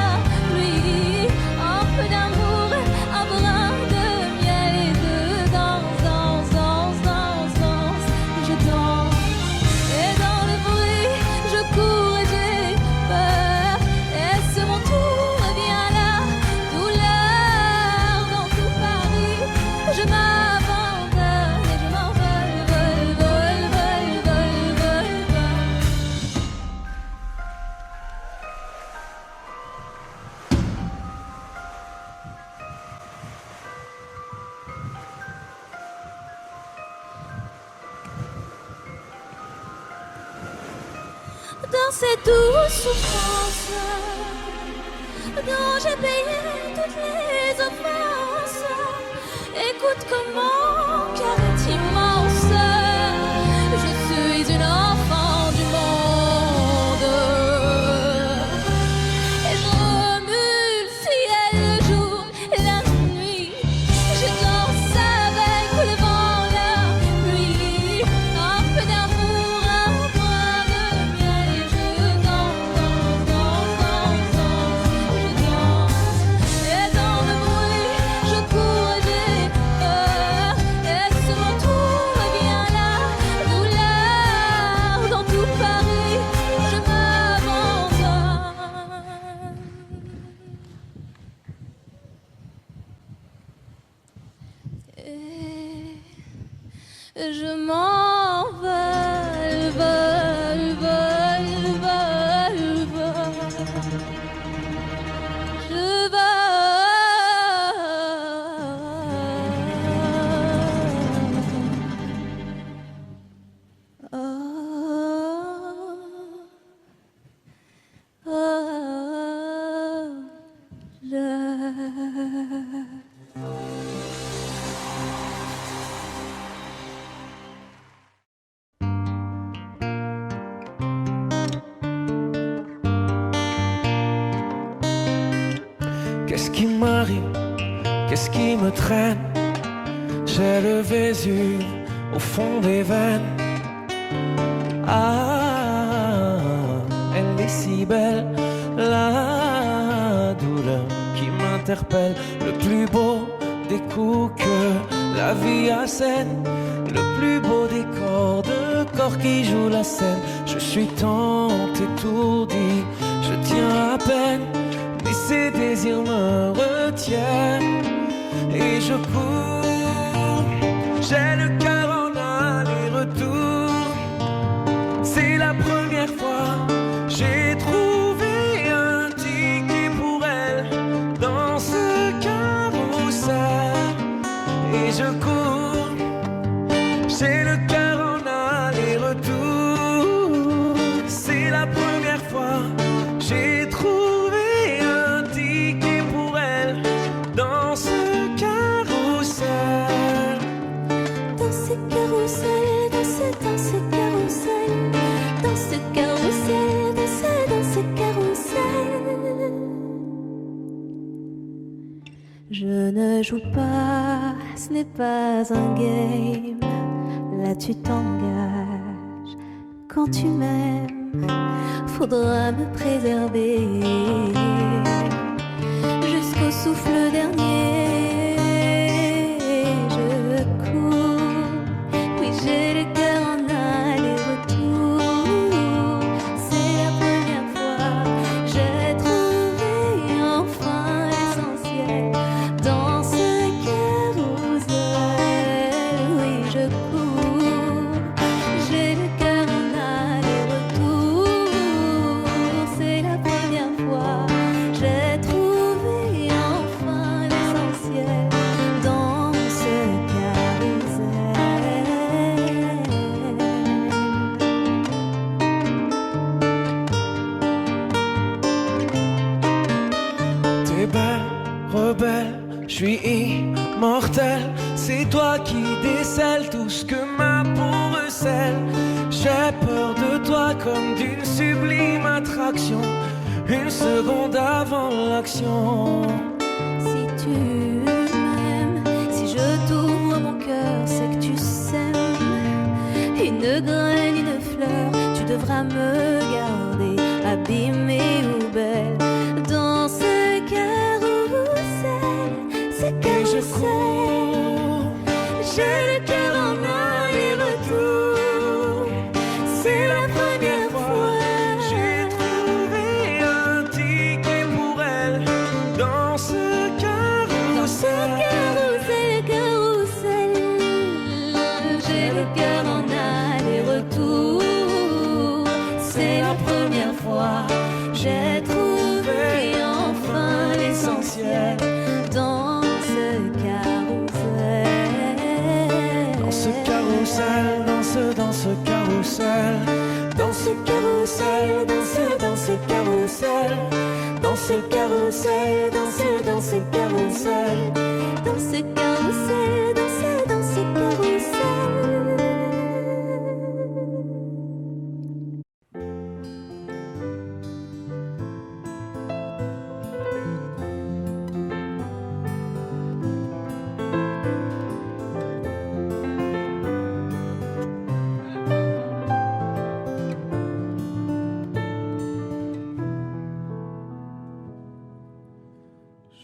pluie. Un peu d'amour, un brin de miel. Et je danse, danse, danse, danse, danse. Je danse. Et dans le bruit, je cours et j'ai peur. Est-ce mon tour? Viens là. Douleur dans tout Paris. Je m'abandonne et je m'envole, vol, vol, vol, vol, vol, vol. Dans cette douce souffrance dont j'ai payé toutes les offenses, écoute comment cœur est immense. Je suis une enfant du monde. Et je remue le ciel, le jour, la nuit. Je danse avec le vent, la pluie. Un peu d'amour, un brin de miel. Et je danse, danse, danse, danse, danse. Je danse. Et dans le bruit, je cours et j'ai peur. Je m'en vais, vol, vol, vol, vol. Je Qu'est-ce qui m'arrive? Qu'est-ce qui me traîne? J'ai le Vésuve au fond des veines. Ah, elle est si belle, la douleur qui m'interpelle. Le plus beau des coups que la vie assène, le plus beau des corps de corps qui jouent la scène. Je suis tant étourdi, je tiens à peine, mais ces désirs me retiennent et je cours. J'ai le cœur en aller-retour. C'est la première fois j'ai trouvé un ticket pour elle dans ce carrousel et je cours. J'ai le cœur en aller-retour. C'est la première fois j'ai trouvé un ticket pour elle dans ce carrousel. dans ce carrousel, dans ce carrousel, dans ce carrousel, dans ce carrousel. Je ne joue pas, ce n'est pas un game. Là tu t'engages. Quand tu m'aimes, faudra me préserver jusqu'au souffle dernier. Je cours, oui j'ai le cœur en aller-retour. C'est la première fois j'ai trouvé enfin l'essentiel dans ce carrousel. Oui je cours, j'ai le cœur en aller-retour. C'est la première fois j'ai trouvé enfin l'essentiel dans ce carrousel. T'es belle, rebelle, je suis immortel. C'est toi qui décèles tout ce que ma peau recèle. J'ai peur de toi comme d'une sublime attraction, une seconde avant l'action. Si tu m'aimes, si je t'ouvre mon cœur, c'est que tu sèmes une graine, une fleur. Tu devras me garder abîmée ou belle dans ce carrousel, ce Et je carrousel. cours, J'ai le cœur en aller-retour. C'est la première fois j'ai trouvé un ticket pour elle dans ce dans ce carrousel. carrousel. J'ai le cœur en aller-retour. C'est la première fois j'ai trouvé enfin l'essentiel dans ce carrousel. Dans ce carrousel, dans ce carrousel, Dans ce carrousel, dans ce carrousel, dans ce carrousel, dans ce carrousel, dans ce carrousel, dans ce carrousel.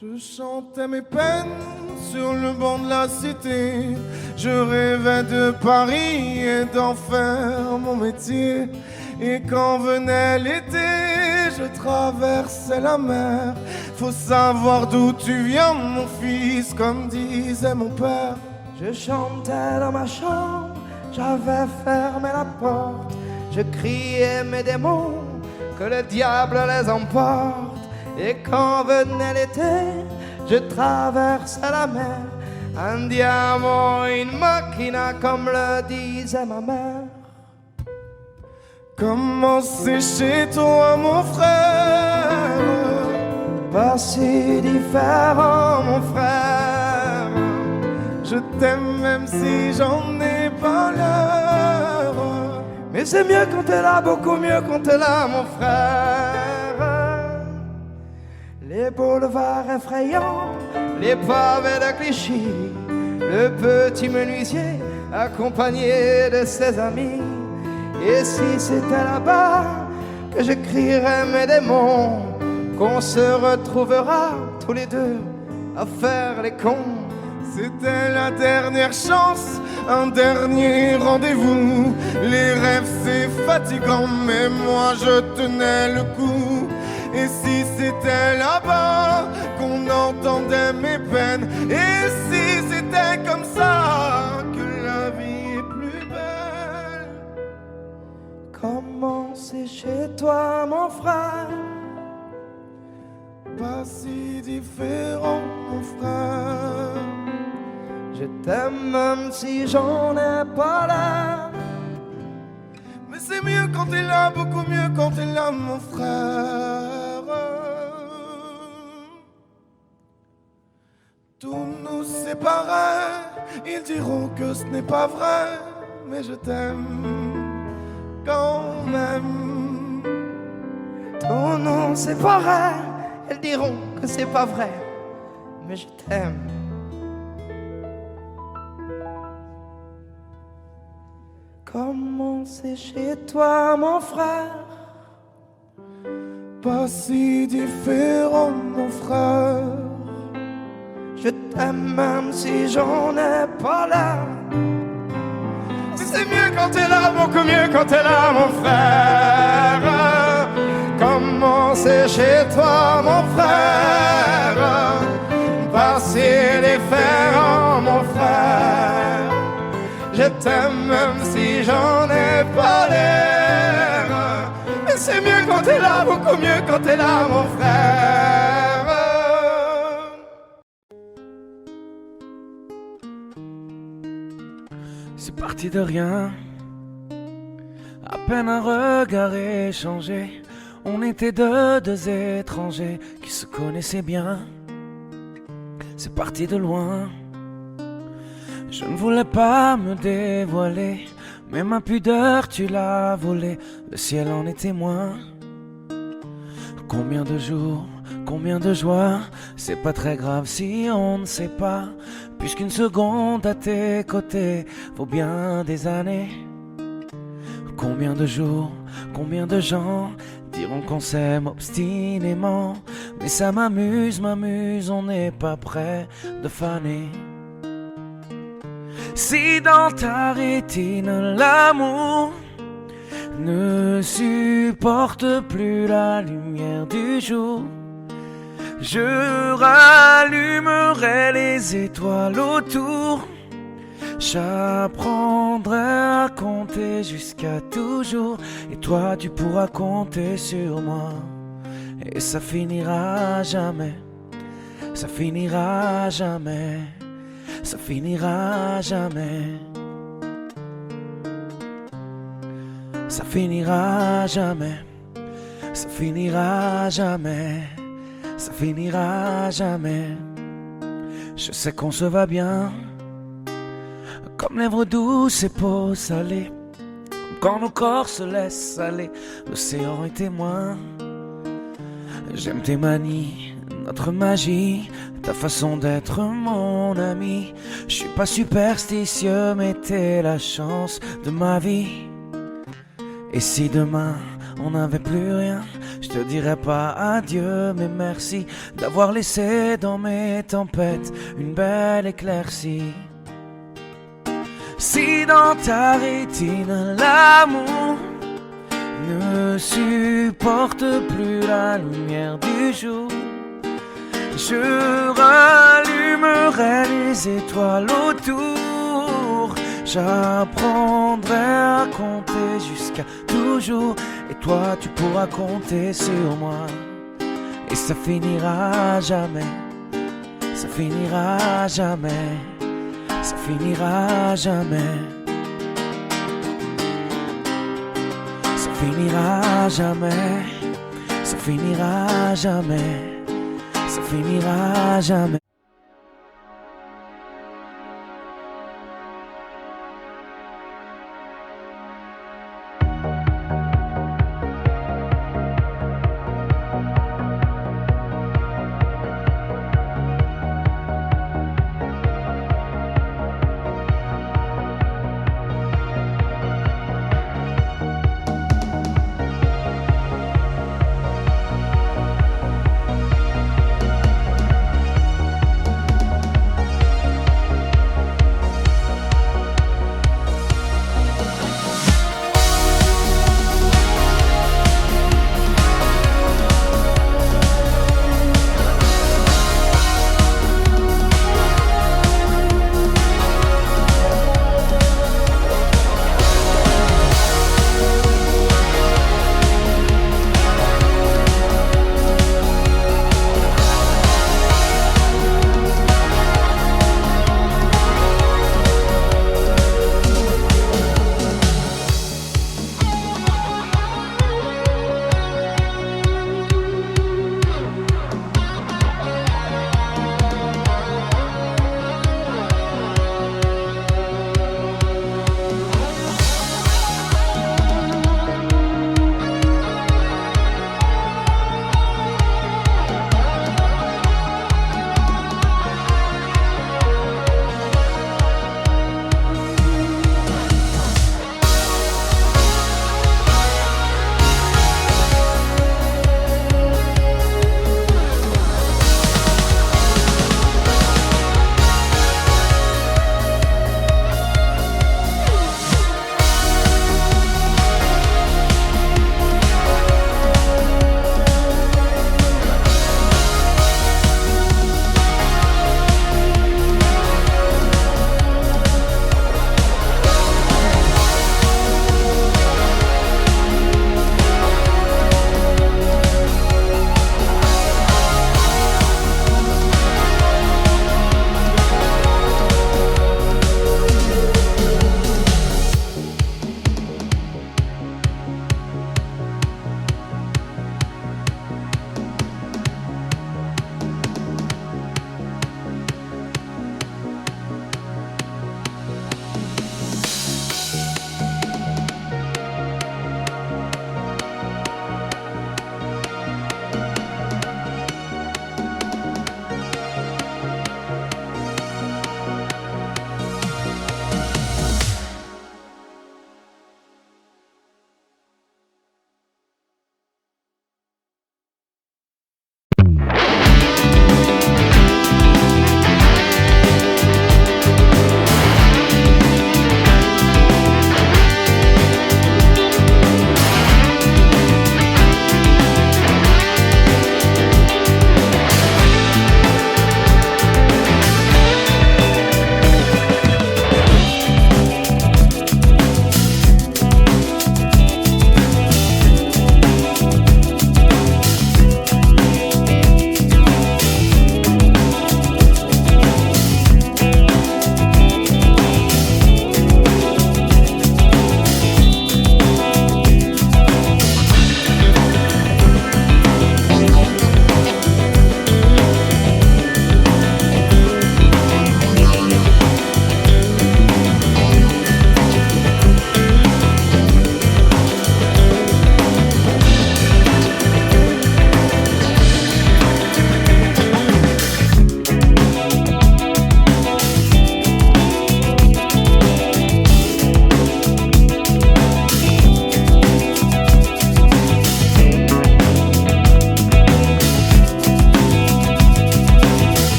Je chantais mes peines sur le banc de la cité. Je rêvais de Paris et d'en faire mon métier. Et quand venait l'été, je traversais la mer. Faut savoir d'où tu viens, mon fils, comme disait mon père. Je chantais dans ma chambre j'avais fermé la porte. Je criais mes démons, que le diable les emporte. Et quand venait l'été, je traversais la mer. Andiamo in macchina, comme le disait ma mère. Comment c'est chez toi, mon frère? Pas si différent, mon frère. Je t'aime même si j'en ai pas l'heure. Mais c'est mieux quand t'es là, beaucoup mieux quand t'es là, mon frère. Les boulevards effrayants, les pavés de Clichy, le petit menuisier accompagné de ses amis. Et si c'était là-bas que je crierais mes démons, qu'on se retrouvera tous les deux à faire les cons. C'était la dernière chance, un dernier rendez-vous. Les rêves c'est fatigant, mais moi je tenais le coup. Et si c'était là-bas qu'on entendait mes peines, et si c'était comme ça que la vie est plus belle. Comment c'est chez toi, mon frère? Pas si différent, mon frère. Je t'aime même si j'en ai pas l'air. Mais c'est mieux quand t'es là, beaucoup mieux quand t'es là, mon frère. Tout nous séparait, ils diront que ce n'est pas vrai, mais je t'aime quand même. Tous nous séparait, elles diront que c'est pas vrai, mais je t'aime. Comment c'est chez toi, mon frère? Pas si différent, mon frère. Je t'aime même si j'en ai pas l'air. Mais c'est mieux quand t'es là, beaucoup mieux quand t'es là, mon frère. Comment c'est chez toi, mon frère? Pas si différent, mon frère. Je t'aime même si j'en ai pas l'air. Mais c'est mieux quand t'es là, beaucoup mieux quand t'es là, mon frère. C'est parti de rien, à peine un regard échangé. On était deux étrangers qui se connaissaient bien. C'est parti de loin. Je ne voulais pas me dévoiler, mais ma pudeur tu l'as volée. Le ciel en est témoin. Combien de jours, combien de joies, c'est pas très grave si on ne sait pas, puisqu'une seconde à tes côtés vaut bien des années. Combien de jours, combien de gens diront qu'on s'aime obstinément, mais ça m'amuse, on n'est pas prêt de faner. Si dans ta rétine l'amour ne supporte plus la lumière du jour, je rallumerai les étoiles autour. J'apprendrai à compter jusqu'à toujours, et toi tu pourras compter sur moi. Et ça finira jamais, ça finira jamais, ça finira jamais. Ça finira jamais, ça finira jamais, ça finira jamais. Je sais qu'on se va bien, comme lèvres douces et peau salée, comme quand nos corps se laissent aller, l'océan est témoin. J'aime tes manies, notre magie, ta façon d'être mon ami. Je suis pas superstitieux, mais t'es la chance de ma vie. Et si demain on n'avait plus rien, je te dirais pas adieu, mais merci d'avoir laissé dans mes tempêtes une belle éclaircie. Si dans ta rétine l'amour ne supporte plus la lumière du jour, je rallumerai les étoiles autour. J'apprendrai à compter jusqu'à toujours, et toi tu pourras compter sur moi. Et ça finira jamais, ça finira jamais, ça finira jamais, ça finira jamais, ça finira jamais, ça finira jamais.